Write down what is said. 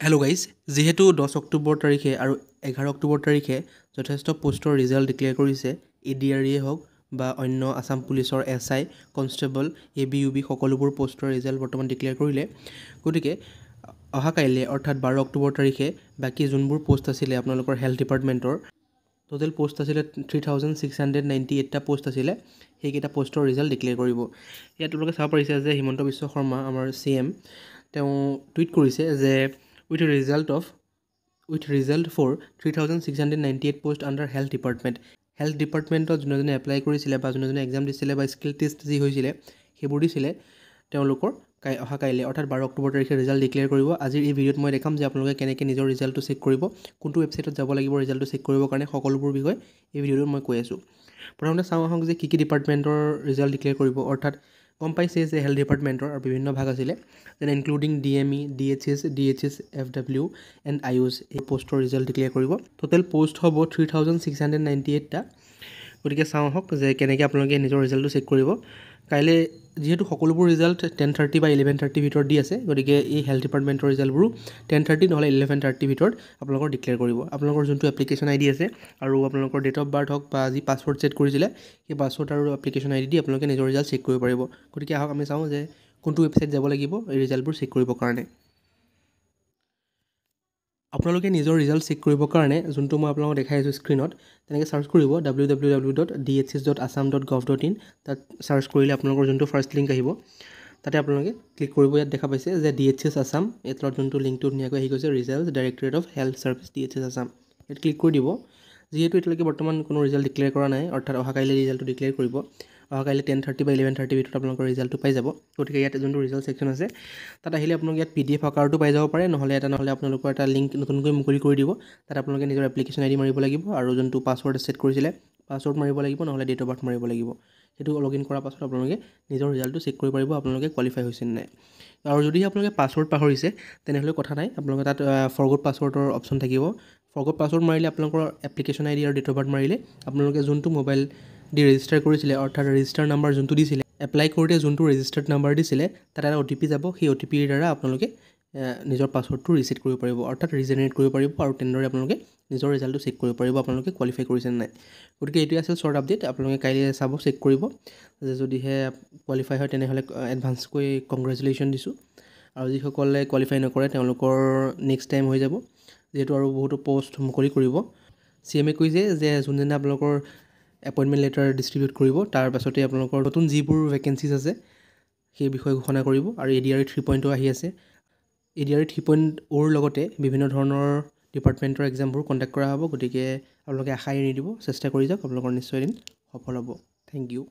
Hello' guys, যিহেতু 10 অক্টোবৰ তাৰিখে আৰু 11 অক্টোবৰ তাৰিখে যথেষ্ট পোষ্টৰ ৰিজাল্ট ডিক্লেয়াৰ কৰিছে, ADRE হওক বা অন্য আছাম পুলিচৰ SI, কনষ্টেবল, ABUB সকলোবোৰ পোষ্টৰ ৰিজাল্ট বৰ্তমান ডিক্লেয়াৰ কৰিলে। গতিকে অহা কাইলৈ অৰ্থাৎ 12 অক্টোবৰ তাৰিখে বাকী যোনবোৰ পোষ্ট আছিলে আপোনালোকৰ হেল্থ ডিপাৰ্টমেণ্টৰ টোটেল পোষ্ট আছিলে 3698টা পোষ্ট আছিলে, সেইকেইটা পোষ্টৰ ৰিজাল্ট ডিক্লেয়াৰ কৰিব। ইয়াত আপোনালোকে চাব পাৰিছে যে হিমন্ত বিশ্ব শৰ্মা আমাৰ CM তেওঁ টুইট কৰিছে যে with result for 3698 post under health ডিপাৰ্টমেণ্টত যোনে এপ্লাই কৰিছিলে বা যোনে এক্সাম দিছিলে বা স্কিল টেষ্ট যি হৈছিলে সেইবোৰ দিছিলে তেওঁলোকৰ অহা কাইলৈ অৰ্থাৎ 12 অক্টোবৰ তাৰিখে ৰিজাল্ট ডিক্লেয়াৰ কৰিব। আজিৰ এই ভিডিঅ'ত মই দেখাম যে আপোনালোকে কেনেকৈ নিজৰ ৰিজাল্টটো চেক কৰিব, কোনটো ৱেবছাইটত যাব লাগিব ৰিজাল্টটো চেক কৰিবৰ কাৰণে, সকলোবোৰ বিষয় এই ভিডিঅ'টোত মই কৈ আছোঁ। প্ৰথমতে চাওঁ আহক যে কি ডিপাৰ্টমেণ্টৰ ৰিজাল্ট ডিক্লেয়াৰ কৰিব। অৰ্থাৎ গম পাইছে যে হেল্থ ডিপাৰ্টমেণ্টৰ আৰু বিভিন্ন ভাগ আছিলে, যেনে including DME, DHS, FW and Ayush এই পোষ্টৰ ৰিজাল্ট ডিক্লেয়াৰ কৰিব। টোটেল পোষ্ট হ'ব 3698টা। গতিকে চাওঁ আহক যে কেনেকৈ আপোনালোকে নিজৰ ৰিজাল্টটো চেক কৰিব। কাইলৈ যিহেতু সকলোবোৰ ৰিজাল্ট 10:30 বা 11:30 ভিতৰত দি আছে, গতিকে এই হেল্থ ডিপাৰ্টমেণ্টৰ ৰিজাল্টবোৰো 10:30 নহ'লে 11:30 ভিতৰত আপোনালোকৰ ডিক্লেয়াৰ কৰিব। আপোনালোকৰ যোনটো এপ্লিকেশ্যন ID আছে আৰু আপোনালোকৰ ডেট অফ বাৰ্থ হওক বা যি পাছৱৰ্ড ছেট কৰিছিলে সেই পাছৱৰ্ড আৰু এপ্লিকেশ্যন ID দি আপোনালোকে নিজৰ ৰিজাল্ট চেক কৰিব পাৰিব। গতিকে আহক আমি চাওঁ যে কোনটো ৱেবছাইট যাব লাগিব এই ৰিজাল্টবোৰ চেক কৰিবৰ কাৰণে। আপোনালোকে নিজৰ ৰিজাল্ট চেক কৰিবৰ কাৰণে যোনটো মই আপোনালোকক দেখাই আছোঁ স্ক্ৰীণত, তেনেকৈ চাৰ্চ কৰিব www.dhs.assam.gov.in। তাত চাৰ্চ কৰিলে আপোনালোকৰ যোনটো ফাৰ্ষ্ট লিংক আহিব তাতে আপোনালোকে ক্লিক কৰিব। ইয়াত দেখা পাইছে যে DHS আছাম, এই তলত যোনটো লিংকটো ধুনীয়াকৈ আহি গৈছে, result directorate of health service DHS Assam, ইয়াত ক্লিক কৰি দিব। যিহেতু এতিয়ালৈকে বৰ্তমান কোনো ৰিজাল্ট ডিক্লেয়াৰ কৰা নাই, অৰ্থাৎ অহা কাইলৈ ৰিজাল্টটো ডিক্লেয়াৰ কৰিব। অহা কাইলৈ 10:30 বা 11:30 ভিতৰত আপোনালোকৰ ৰিজাল্টটো পাই যাব। গতিকে ইয়াত যোনটো ৰিজাল্ট ছেকশ্যন আছে তাত আহিলে আপোনালোকে ইয়াত PDF আকাৰটো পাই যাব পাৰে, নহ'লে আপোনালোকৰ এটা লিংক নতুনকৈ মুকলি কৰি দিব। তাত আপোনালোকে নিজৰ এপ্লিকেশ্যন ID মাৰিব লাগিব আৰু যোনটো পাছৱৰ্ড ছেট কৰিছিলে পাছৱৰ্ড মাৰিব লাগিব, নহ'লে ডেট অফ বাৰ্থ মাৰিব লাগিব। সেইটো লগ ইন কৰাৰ পাছত আপোনালোকে নিজৰ ৰিজাল্টটো চেক কৰিব পাৰিব আপোনালোকে কোৱালিফাই হৈছে নে নাই। আৰু যদিহে আপোনালোকে পাছৱৰ্ড পাহৰিছে তেনেহ'লে কথা নাই, আপোনালোকে তাত ফৰগট পাছৱৰ্ডৰ অপশ্যন থাকিব। ফৰগট পাছৱৰ্ড মাৰিলে আপোনালোকৰ এপ্লিকেশ্যন ID আৰু ডেট অফ বাৰ্থ মাৰিলে আপোনালোকে যোনটো মোবাইল দি ৰেজিষ্টাৰ কৰিছিলে, অৰ্থাৎ ৰেজিষ্টাৰ নাম্বাৰ যোনটো দিছিলে, এপ্লাই কৰোঁতে যোনটো ৰেজিষ্টাৰ্ড নাম্বাৰ দিছিলে তাত এটা OTP যাব। সেই OTPৰ দ্বাৰা আপোনালোকে নিজৰ পাছৱৰ্ডটো ৰিছেট কৰিব পাৰিব, অৰ্থাৎ ৰিজেনেৰেট কৰিব পাৰিব, আৰু তেনেদৰে আপোনালোকে নিজৰ ৰিজাল্টটো চেক কৰিব পাৰিব আপোনালোকে কোৱালিফাই কৰিছে নে নাই। গতিকে এইটোৱে আছিল শ্বৰ্ট আপডেট। আপোনালোকে কাইলৈ চাব, চেক কৰিব, যে যদিহে কোৱালিফাই হয় তেনেহ'লে এডভান্সকৈ কংগ্ৰেচুলেশ্যন দিছোঁ, আৰু যিসকলে কোৱালিফাই নকৰে তেওঁলোকৰ নেক্সট টাইম হৈ যাব, যিহেতু আৰু বহুতো পষ্ট মুকলি কৰিব। CM কৈছে যে যোনদিনা আপোনালোকৰ এপইণ্টমেণ্ট লেটাৰ ডিষ্ট্ৰিবিউট কৰিব তাৰ পাছতে আপোনালোকৰ নতুন যিবোৰ ভেকেঞ্চিজ আছে সেই বিষয়ে ঘোষণা কৰিব। আৰু ADRE 3.0 আহি আছে। ADRE 3.0ৰ লগতে বিভিন্ন ধৰণৰ ডিপাৰ্টমেণ্টৰ এক্সামবোৰ কণ্ডাক্ট কৰা হ'ব। গতিকে আপোনালোকে আশা এৰি নিদিব, চেষ্টা কৰি যাওক, আপোনালোকৰ নিশ্চয় এদিন সফল হ'ব। Thank U.